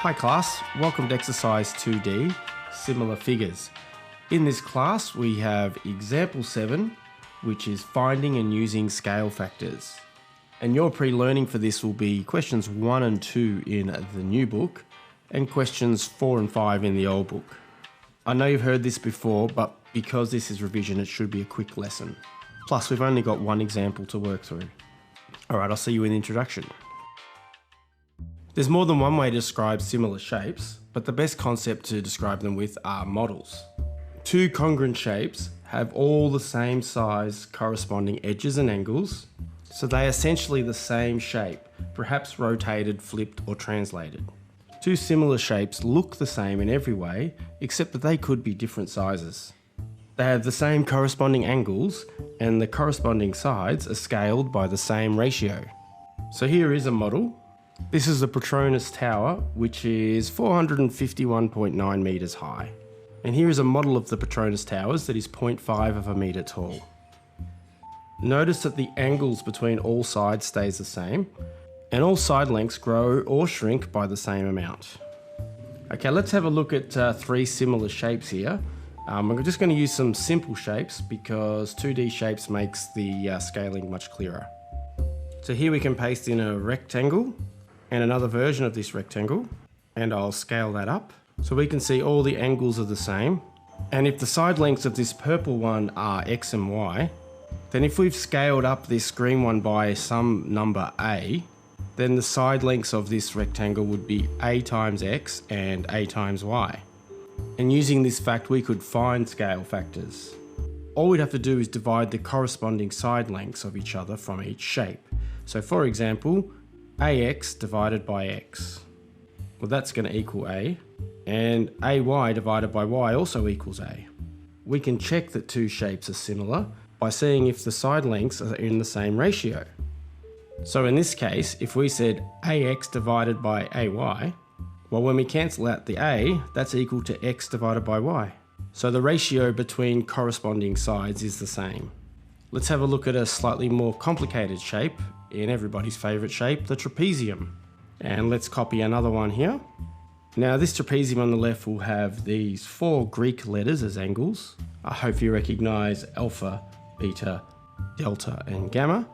Hi class, welcome to exercise 2D, similar figures. In this class we have example 7, which is finding and using scale factors. And your pre-learning for this will be questions 1 and 2 in the new book and questions 4 and 5 in the old book. I know you've heard this before, but because this is revision, it should be a quick lesson. Plus, we've only got one example to work through. All right, I'll see you in the introduction. There's more than one way to describe similar shapes, but the best concept to describe them with are models. Two congruent shapes have all the same size corresponding edges and angles, so they are essentially the same shape, perhaps rotated, flipped, or translated. Two similar shapes look the same in every way, except that they could be different sizes. They have the same corresponding angles, and the corresponding sides are scaled by the same ratio. So here is a model. This is the Preface Tower, which is 451.9 metres high. And here is a model of the Preface Towers that is 0.5 of a metre tall. Notice that the angles between all sides stays the same, and all side lengths grow or shrink by the same amount. Okay, let's have a look at three similar shapes here. I'm just going to use some simple shapes because 2D shapes makes the scaling much clearer. So here we can paste in a rectangle and another version of this rectangle, and I'll scale that up so we can see all the angles are the same. And if the side lengths of this purple one are X and Y, then if we've scaled up this green one by some number A, then the side lengths of this rectangle would be A times X and A times Y. And using this fact, we could find scale factors. All we'd have to do is divide the corresponding side lengths of each other from each shape. So for example, AX divided by X. Well, that's going to equal A. And AY divided by Y also equals A. We can check that two shapes are similar by seeing if the side lengths are in the same ratio. So in this case, if we said AX divided by AY, well, when we cancel out the A, that's equal to X divided by Y. So the ratio between corresponding sides is the same. Let's have a look at a slightly more complicated shape, in everybody's favourite shape, the trapezium. And let's copy another one here. Now this trapezium on the left will have these 4 Greek letters as angles. I hope you recognise alpha, beta, delta and gamma.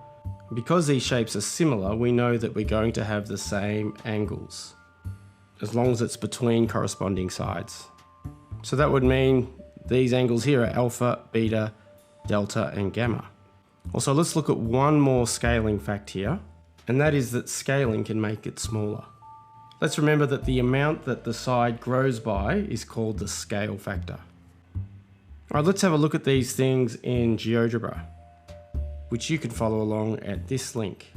Because these shapes are similar, we know that we're going to have the same angles, as long as it's between corresponding sides. So that would mean these angles here are alpha, beta, delta and gamma. Also, let's look at one more scaling fact here, and that is that scaling can make it smaller. Let's remember that the amount that the side grows by is called the scale factor. All right, let's have a look at these things in GeoGebra, which you can follow along at this link.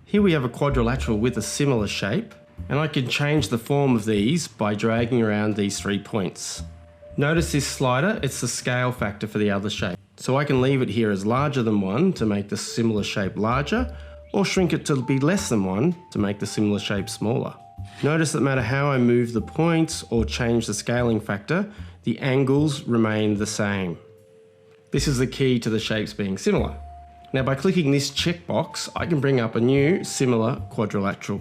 Here we have a quadrilateral with a similar shape, and I can change the form of these by dragging around these 3 points. Notice this slider, it's the scale factor for the other shape. So I can leave it here as larger than 1 to make the similar shape larger, or shrink it to be less than 1 to make the similar shape smaller. Notice that no matter how I move the points or change the scaling factor, the angles remain the same. This is the key to the shapes being similar. Now by clicking this checkbox, I can bring up a new similar quadrilateral.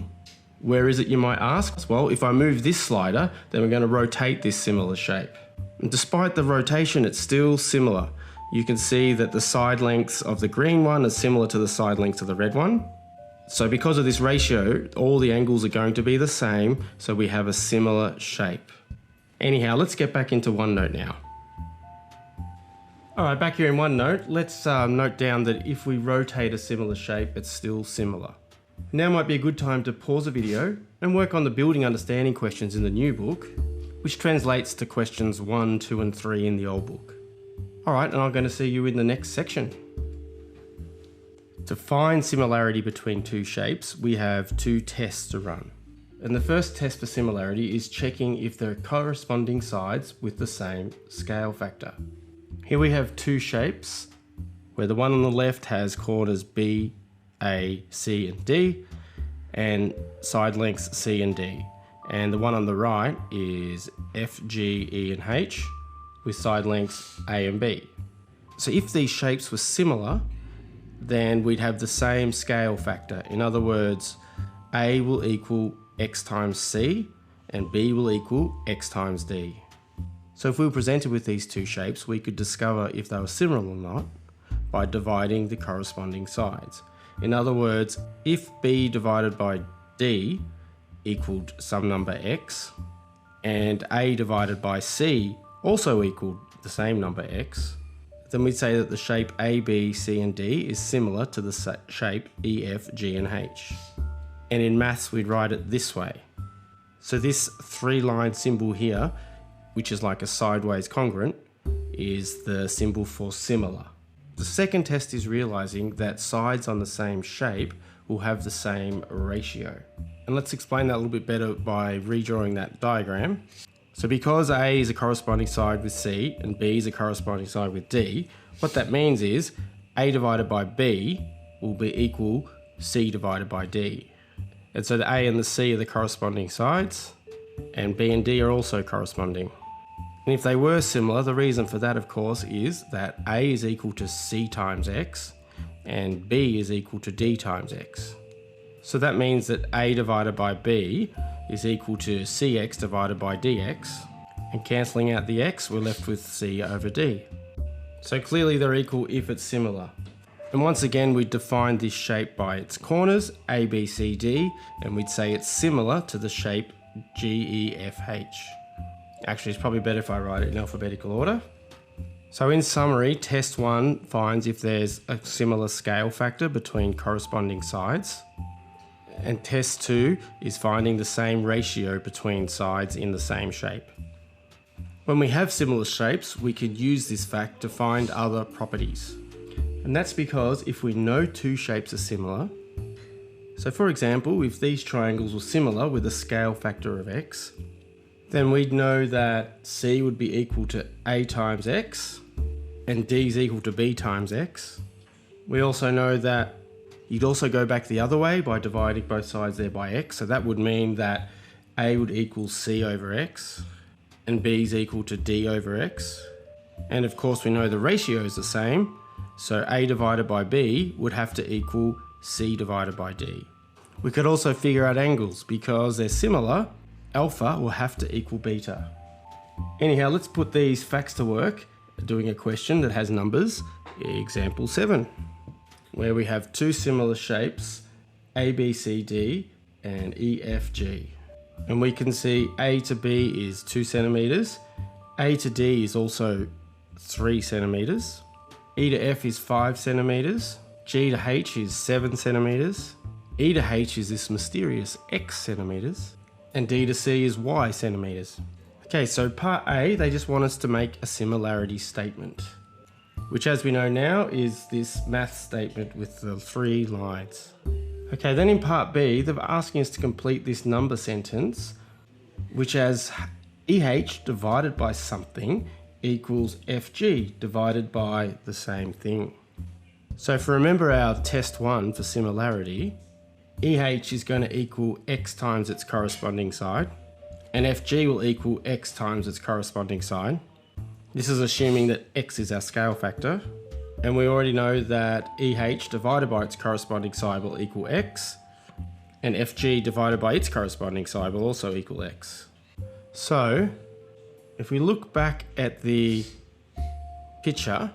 Where is it, you might ask? Well, if I move this slider, then we're going to rotate this similar shape. And despite the rotation, it's still similar. You can see that the side lengths of the green one are similar to the side lengths of the red one. So because of this ratio, all the angles are going to be the same, so we have a similar shape. Anyhow, let's get back into OneNote now. All right, back here in OneNote, let's note down that if we rotate a similar shape, it's still similar. Now might be a good time to pause the video and work on the building understanding questions in the new book, which translates to questions 1, 2 and 3 in the old book. All right, and I'm going to see you in the next section. To find similarity between two shapes, we have 2 tests to run. And the first test for similarity is checking if there are corresponding sides with the same scale factor. Here we have 2 shapes, where the one on the left has corners B, A, C and D, and side lengths C and D. And the one on the right is F, G, E and H, with side lengths A and B. So if these shapes were similar, then we'd have the same scale factor. In other words, A will equal x times c, and B will equal x times d. So if we were presented with these two shapes, we could discover if they were similar or not by dividing the corresponding sides. In other words, if B divided by D equaled some number x, and A divided by C also equaled the same number x, then we'd say that the shape A, B, C and D is similar to the shape E, F, G and H. And in maths we'd write it this way. So this 3-line symbol here, which is like a sideways congruent, is the symbol for similar. The second test is realizing that sides on the same shape will have the same ratio. And let's explain that a little bit better by redrawing that diagram. So because A is a corresponding side with C and B is a corresponding side with D, what that means is A divided by B will be equal C divided by D. And so the A and the C are the corresponding sides, and B and D are also corresponding. And if they were similar, the reason for that, of course, is that A is equal to C times X, and B is equal to D times X. So that means that A divided by B is equal to CX divided by DX, and cancelling out the X, we're left with C over D. So clearly they're equal if it's similar. And once again, we define this shape by its corners, A, B, C, D, and we'd say it's similar to the shape G, E, F, H. Actually, it's probably better if I write it in alphabetical order. So in summary, test 1 finds if there's a similar scale factor between corresponding sides. And test 2 is finding the same ratio between sides in the same shape. When we have similar shapes, we could use this fact to find other properties. And that's because if we know two shapes are similar, so for example, if these triangles were similar with a scale factor of x, then we'd know that C would be equal to A times x, and D is equal to B times x. We also know that you'd also go back the other way by dividing both sides there by x, so that would mean that A would equal C over x, and B is equal to D over x. And of course we know the ratio is the same, so A divided by B would have to equal C divided by D. We could also figure out angles. Because they're similar, alpha will have to equal beta. Anyhow, let's put these facts to work doing a question that has numbers. Example 7, where we have two similar shapes, A, B, C, D and E, F, G. And we can see A to B is 2 centimeters, A to D is also 3 centimeters, E to F is 5 centimeters, G to H is 7 centimeters, E to H is this mysterious X centimeters, and D to C is Y centimeters. Okay, so part A, they just want us to make a similarity statement, which as we know now is this math statement with the 3 lines. Okay, then in part B, they're asking us to complete this number sentence, which has EH divided by something equals FG divided by the same thing. So if we remember our test 1 for similarity, EH is going to equal X times its corresponding side, and FG will equal X times its corresponding side. This is assuming that X is our scale factor, and we already know that EH divided by its corresponding side will equal X, and FG divided by its corresponding side will also equal X. So if we look back at the picture,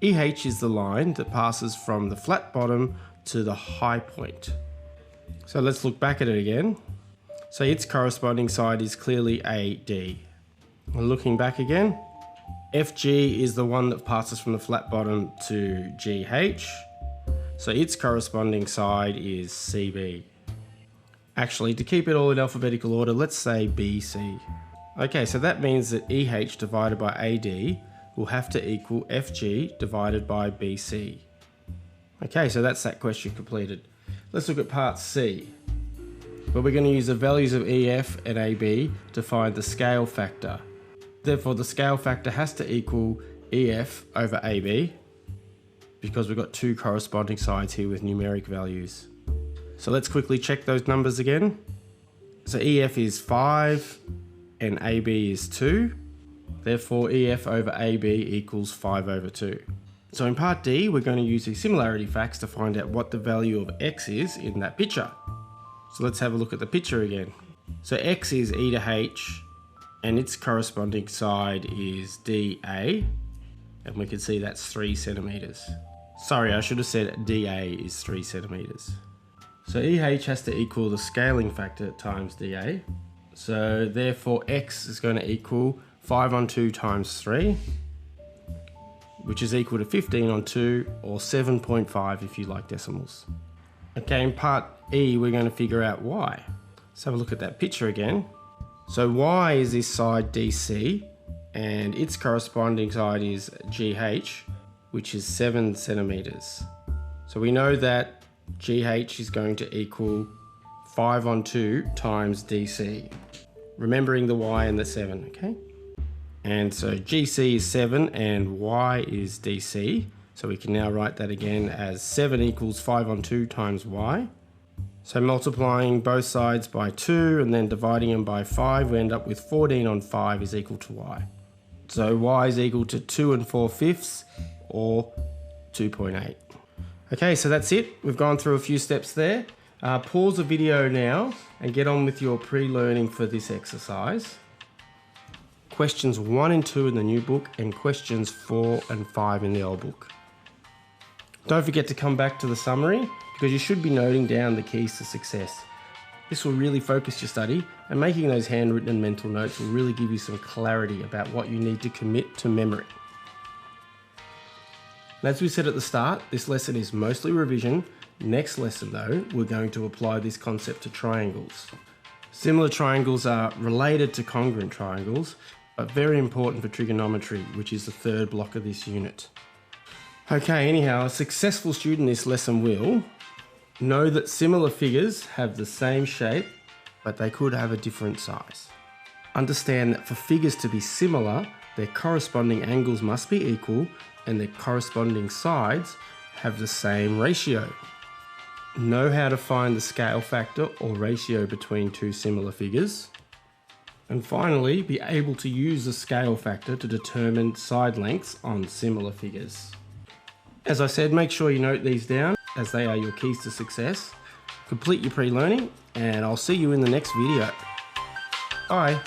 EH is the line that passes from the flat bottom to the high point. So let's look back at it again. So its corresponding side is clearly AD. And looking back again, FG is the one that passes from the flat bottom to GH. So its corresponding side is CB. Actually, to keep it all in alphabetical order, let's say BC. Okay, so that means that EH divided by AD will have to equal FG divided by BC. Okay, so that's that question completed. Let's look at part C, where we're going to use the values of EF and AB to find the scale factor. Therefore, the scale factor has to equal EF over AB, because we've got two corresponding sides here with numeric values. So let's quickly check those numbers again. So EF is 5 and AB is 2. Therefore, EF over AB equals 5 over 2. So in part D, we're going to use the similarity facts to find out what the value of X is in that picture. So let's have a look at the picture again. So x is e to h, and its corresponding side is dA, and we can see that's 3 centimeters. Sorry, I should have said dA is 3 centimeters. So EH has to equal the scaling factor times dA. So therefore x is going to equal 5 on 2 times 3, which is equal to 15 on 2, or 7.5 if you like decimals. Okay, in part E, we're going to figure out y. Let's have a look at that picture again. So y is this side DC, and its corresponding side is GH, which is 7 centimeters. So we know that GH is going to equal 5 on 2 times DC. Remembering the y and the 7, okay? And so GC is 7 and y is DC. So we can now write that again as 7 equals 5 on 2 times y. So multiplying both sides by 2 and then dividing them by 5, we end up with 14 on 5 is equal to y. So y is equal to 2 4/5, or 2.8. Okay, so that's it. We've gone through a few steps there. Pause the video now and get on with your pre-learning for this exercise. Questions 1 and 2 in the new book, and questions 4 and 5 in the old book. Don't forget to come back to the summary, because you should be noting down the keys to success. This will really focus your study, and making those handwritten and mental notes will really give you some clarity about what you need to commit to memory. And as we said at the start, this lesson is mostly revision. Next lesson though, we're going to apply this concept to triangles. Similar triangles are related to congruent triangles, but very important for trigonometry, which is the third block of this unit. Okay, anyhow, a successful student in this lesson will know that similar figures have the same shape, but they could have a different size. Understand that for figures to be similar, their corresponding angles must be equal and their corresponding sides have the same ratio. Know how to find the scale factor or ratio between two similar figures. And finally, be able to use the scale factor to determine side lengths on similar figures. As I said, make sure you note these down, as they are your keys to success. Complete your pre-learning, and I'll see you in the next video. Bye.